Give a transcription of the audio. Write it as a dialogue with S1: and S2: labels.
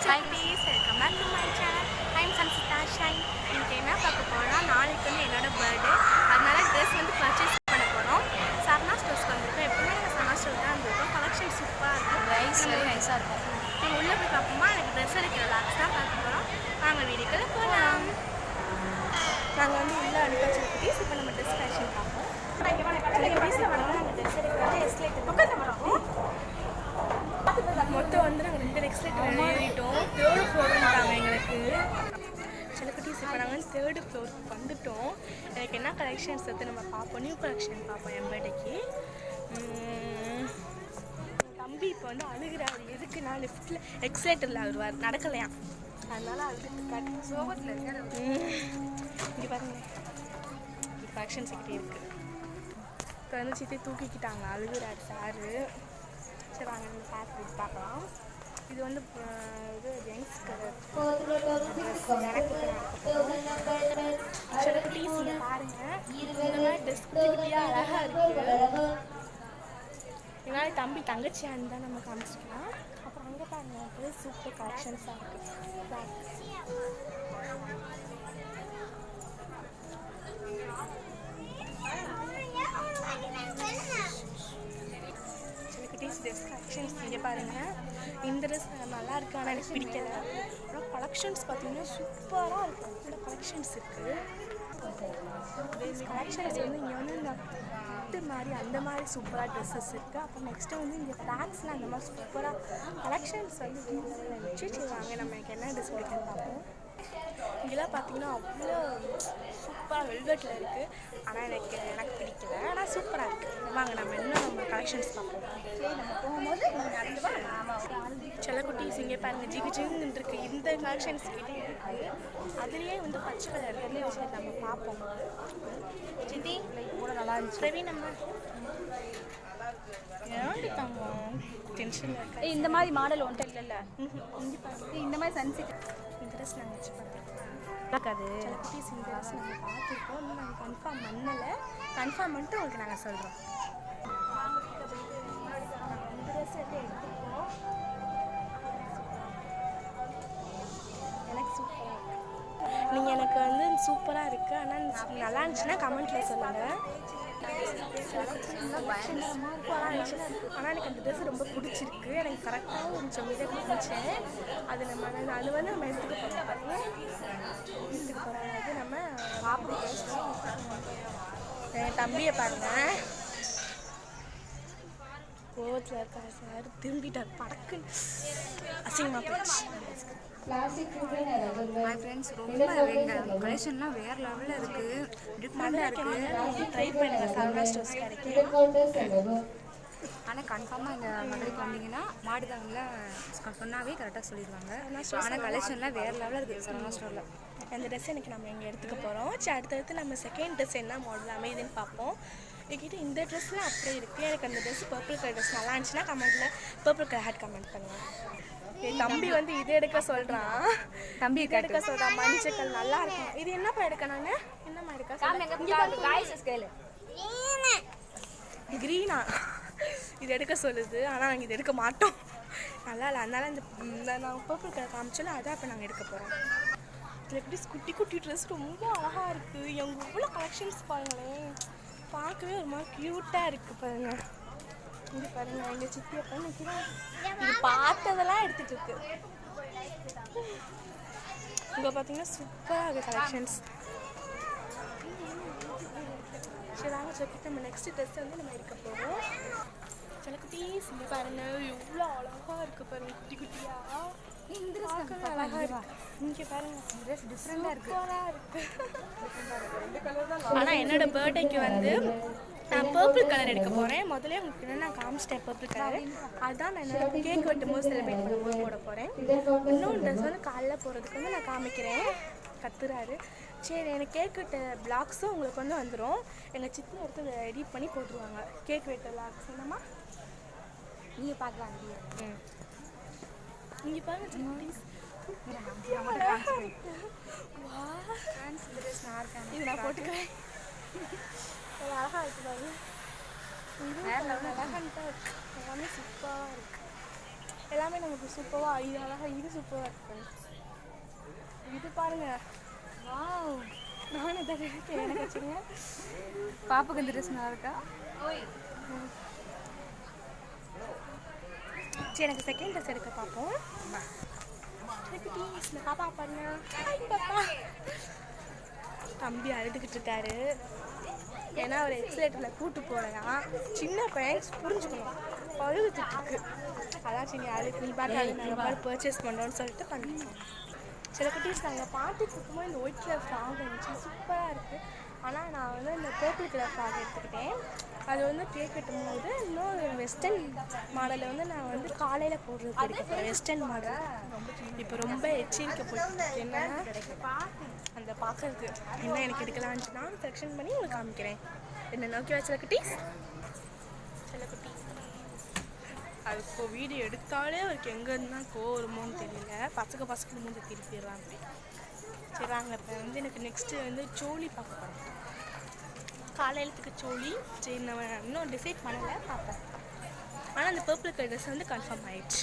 S1: Hi please, welcome back to my channel. I'm Sansita Shine. இன்னைக்கு என்ன பார்க்க போறோம்? நாளைக்கு வந்து என்னோட பர்த்டே. அதனால ட்ரெஸ் வந்து பர்ச்சேஸ் பண்ண போறோம். சரணா ஸ்டோர்ஸ்க்கு வந்திருக்கோம். எப்பவுமே நாங்கள் சரணா ஸ்டோர் தான் வந்திருக்கோம். கலெக்ஷன் சூப்பராக இருக்கும். நைஸாக இருக்கும். நம்ம உள்ளே போய் பார்ப்போமா? எனக்கு ட்ரெஸ் எடுக்கிற லாக்ஸ் தான் பார்க்க போகிறோம். வாங்க வீடியோக்குள்ள போகலாம். நாங்கள் வந்து உள்ளே அனுப்பிச்சு குட்டீஸ். இப்போ நம்ம ட்ரெஸ் கலெக்ஷன் பார்ப்போம். வீட்டில் வந்து நாங்கள் ட்ரெஸ் எடுக்கிறது எஸ்லேட் பக்கம் வரோம். மொத்தம் வந்து நாங்கள் 2 எக்ஸ்லேட்டர் ஏறிட்டோம். 3rd ஃப்ளோர்ட்டாங்க எங்களுக்கு. சில குட்டீஸ் இப்போ நாங்கள் வந்து 3rd ஃப்ளோருக்கு வந்துட்டோம். எனக்கு என்ன கலெக்ஷன்ஸ் எடுத்து நம்ம பார்ப்போம். நியூ கலெக்ஷன் பார்ப்போம் என் பர்த்டேக்கு. தம்பி இப்போ வந்து அழுகிறாரு. எதுக்கு நான் லிஃப்ட்டில் எக்ஸ்லேட்டரில் வருவார், நடக்கலையா, அதனால அழுதுட்டு காட்டு சோகத்தில் இருக்காரு. இங்கே பாருங்களேன், கலெக்ஷன்ஸ் கிட்டே இருக்குது. இப்போ வந்து சித்தி தூக்கிக்கிட்டாங்க, அழுகிறாரு சாரு. சரி வாங்க நம்ம பார்த்து பார்க்கலாம். இது வந்து இது ஜென்ஸ் கலர் சில குட்டீஸ் இங்கே பாருங்கள். இந்த மாதிரி ட்ரெஸ் குட்டி குட்டியாக அழகாக இருக்குது. இதனால் தம்பி தங்கச்சியாக இருந்தால் நம்ம காமிச்சிக்கலாம். அப்புறம் அங்கே பாருங்கள், சூப்பர் கலெக்ஷன்ஸாக இருக்குது. ட்ரெஸ் கலெக்ஷன்ஸ் இங்கே பாருங்கள். இந்த ட்ரெஸ் நல்லா இருக்குது, ஆனால் எனக்கு பிடிக்கல. ஆனால் கலெக்ஷன்ஸ் பார்த்தீங்கன்னா சூப்பராக இருக்கும். அவ்வளோ கலெக்ஷன்ஸ் இருக்குது. கலெக்ஷன்ஸ் வந்து இங்கே வந்து இந்த பட்டு மாதிரி அந்த மாதிரி சூப்பராக ட்ரெஸ்ஸஸ் இருக்குது. அப்புறம் நெக்ஸ்ட்டு வந்து இங்கே ஃப்ளாக்ஸில் அந்த மாதிரி சூப்பராக கலெக்ஷன்ஸ் வந்து வச்சு செய்வாங்க. நம்ம எனக்கு என்ன ட்ரெஸ் பிடிக்குன்னு பார்ப்போம். இங்கெல்லாம் பார்த்தீங்கன்னா அவ்வளோ சூப்பராக வெல்வெட்டில் இருக்குது. ஆனால் எனக்கு பிடிக்கல, ஆனால் சூப்பராக இருக்குது. வாங்க நம்ம இன்னும் நம்ம கலெக்ஷன்ஸ் பார்ப்போம். நம்ம போகும்போது சில குட்டீஸ் இங்கே பாருங்கள், ஜிகு ஜிங்குன்னு இருக்குது. இந்த கலெக்ஷன்ஸ் கிட்டே இருக்குது. அதுலேயே வந்து பச்சை கலர் வச்சு நம்ம பார்ப்போம். சித்தி கூட நல்லா இருந்துச்சு. பிரவீன் நம்ம ஏன்ட்டாங்க டென்ஷனில் இருக்கா. இந்த மாதிரி மாடல் ஒன்றும் இல்லைல்ல. இங்கே பாருங்க, இந்த மாதிரி சன்செட் இந்த ட்ரெஸ் நாங்கள் வச்சு பார்த்துருக்கோம். அது சில குட்டீஸ் இந்த ட்ரெஸ் நாங்கள் பார்த்துருக்கோம். இன்னும் நாங்கள் கன்ஃபார்ம் பண்ணலை. கன்ஃபார்ம் பண்ணிட்டு உங்களுக்கு நாங்கள் சொல்கிறோம். இந்த ட்ரெஸ் வந்து எடுத்துருக்கோம். எனக்கு சூப்பராக இருக்குது. நீங்கள் எனக்கு வந்து சூப்பராக இருக்குது, ஆனால் நல்லா இருந்துச்சுன்னா கமெண்ட்டில் சொல்லுங்கள். ஆனால் எனக்கு அந்த ட்ரெஸ் ரொம்ப பிடிச்சிருக்கு. எனக்கு கரெக்டாக கொஞ்சம் இதை பிடிச்சேன். அது வந்து நம்ம எடுத்துக்க போகிறோம். அது நம்ம என் தம்பியை பாருங்க, கோவத்தில் இருக்காரு சார். திரும்பிட்டார் படக்குன்னு, அசிங்கமாக போச்சு.
S2: ஹாய் ஃப்ரெண்ட்ஸ், ரொம்ப கலெக்ஷன்லாம் வேறு லெவலில் இருக்குது, டிஃப்ரெண்ட்டாக இருக்குது.
S1: ட்ரை பண்ணுங்கள், சரவணா ஸ்டோர்ஸ் கிடைக்கும்.
S2: ஆனால் கன்ஃபார்மாக இந்த மதுரைக்கு வந்தீங்கன்னா மாடுதாங்கில் சொன்னாவே கரெக்டாக சொல்லிடுவாங்க. ஆனால் கலெக்ஷன்லாம் வேறு லெவலில் இருக்குது சரவணா ஸ்டோரில்.
S1: அந்த ட்ரெஸ் எனக்கு நம்ம இங்கே எடுத்துக்க போகிறோம். சரி, அடுத்தடுத்து நம்ம செகண்ட் ட்ரெஸ் என்ன மாடல் அமைதுன்னு பார்ப்போம். என்கிட்ட இந்த ட்ரெஸ்லாம் அப்படியே இருக்குது. எனக்கு அந்த ட்ரெஸ் பர்பிள் கலர் ட்ரெஸ் நல்லா இருந்துச்சுன்னா கமெண்ட்டில் பர்பிள் கலர் ஹேட் கமெண்ட் பண்ணுவேன். என் தம்பி வந்து இதை எடுக்க சொல்கிறான்.
S2: தம்பி
S1: எடுக்க சொல்கிறான். மஞ்சள் நல்லா இருக்கும். இது என்னப்பா எடுக்க? நான் என்னம்மா எடுக்க க்ரீனா இது எடுக்க சொல்லுது. ஆனால் நாங்கள் இது எடுக்க மாட்டோம், நல்லா இல்லை. அதனால இந்த நாங்கள் பர்பிள் கலர் காமிச்சோன்னா அதான் இப்போ நாங்கள் எடுக்க போகிறோம். இதில் எப்படி குட்டி குட்டி ட்ரெஸ் ரொம்ப அழகாக இருக்குது. எங்கள் இவ்வளோ கலெக்ஷன்ஸ் பாருங்களேன், பார்க்கவே ஒரு மாதிரி க்யூட்டாக இருக்குது பாருங்கள். இங்கே பாருங்கள், எங்கள் சித்தி அப்பா நிற்கிறேன். இது பார்த்ததெல்லாம் எடுத்துகிட்டு இருக்கு. இங்கே பார்த்தீங்கன்னா சூப்பராக இருக்குது கலெக்ஷன்ஸ். சரி வாங்க சொல்லிட்டு நம்ம நெக்ஸ்ட் ட்ரெஸ் வந்து நம்ம எடுக்க போகிறோம். சில குட்டீஸ் இங்கே பாருங்கள், எவ்வளோ அழகாக இருக்குது பாருங்கள், குட்டி குட்டியாக. இந்த ட்ரெஸ் அழகாக இருக்குது. இங்கே பாருங்கள், ட்ரெஸ் டிஃப்ரெண்டாக இருக்குது. ஆனால் என்னோட பர்த்டேக்கு வந்து நான் பர்பிள் கலர் எடுக்க போகிறேன். முதல்ல உங்களுக்கு என்ன நான் காமிச்சிட்டேன் பர்பிள் கலர். அதுதான் நான் என்னோட கேக் வெட்டும்போது செலிப்ரேட் பண்ணும்போது போட போகிறேன். இன்னொன்று ட்ரெஸ் வந்து காலைல போகிறதுக்கு வந்து நான் காமிக்கிறேன். கத்துறாரு. சரி, எனக்கு கேக் வெட்ட பிளாக்ஸும் உங்களுக்கு வந்து வந்துடும். எங்கள் சித்தி எடுத்து அதை எடிட் பண்ணி போட்டுருவாங்க. கேக் வெட்ட பிளாக்ஸ் என்னம்மா நீங்கள் பார்க்கலாம். நீங்கள் பாருங்க ப்ளீஸ். இது நான் போட்டுக்கிறேன். அழகாக இருக்குது பாருங்க. இது அழகாக இருக்குது. எல்லாமே சூப்பராக இருக்குது. எல்லாமே நமக்கு சூப்பராக இது அழகாக இது சூப்பராக இருக்கு. இது பாருங்க,
S2: வாவ்,
S1: நானும் தான் எனக்கு வச்சுங்க.
S2: பாப்புக்கு இந்த ட்ரெஸ் நல்லா இருக்கா?
S1: சரி, எனக்கு செகண்ட் ட்ரெஸ் எடுக்க பார்ப்போம். பாப்பா பாருங்க, பாப்பா தம்பி அழுதுகிட்டு இருக்காரு. ஏன்னா அவர் எக்ஸலேட்டரில் கூட்டு போகலையா. சின்ன பையன் புரிஞ்சுக்கணும், அழுதுட்டு இருக்கு. அதான் சரி அழுது நீ பார்த்து நாங்கள் பாரு பர்ச்சேஸ் பண்ணுறோன்னு சொல்லிட்டு பண்ணிட்டோம். சில குட்டீஸ் நாங்கள் பார்த்துட்டு இருக்கும்போது இந்த ஒயிட் கலர் ஃப்ராக் இருந்துச்சு, சூப்பராக இருக்குது. ஆனால் நான் வந்து இந்த பர்பிள் கலர் ஃப்ராக் எடுத்துக்கிட்டேன். அது வந்து கேக் கட்டும் போது இன்னும் வெஸ்டர்ன் மாடலில் வந்து நான் வந்து காலையில் போடுறது எடுக்கிறேன். வெஸ்டர்ன் மாடல் இப்போ ரொம்ப எச்சரிக்கை போட்டு என்னன்னா அந்த பார்க்கறதுக்கு என்ன எனக்கு எடுக்கலான்ட்டு நான் செலெக்ஷன் பண்ணி உங்களுக்கு காமிக்கிறேன். என்ன நோக்கி வச்ச குட்டீஸ், சில குட்டி அது இப்போ வீடியோ எடுத்தாலே அவருக்கு எங்கேருந்து தான் வருமோன்னு தெரியல. பசங்க மூஞ்சி திருப்பிடுறாங்க. சரி வாங்க, இப்போ வந்து எனக்கு நெக்ஸ்ட்டு வந்து சோழி பார்க்க போகிறேன். காலையிலத்துக்கு சோழி. சரி நான் இன்னும் டிசைட் பண்ணலை, பார்ப்பேன். ஆனால் அந்த பர்பிள் கலர் ட்ரெஸ் வந்து கன்ஃபார்ம் ஆயிடுச்சு.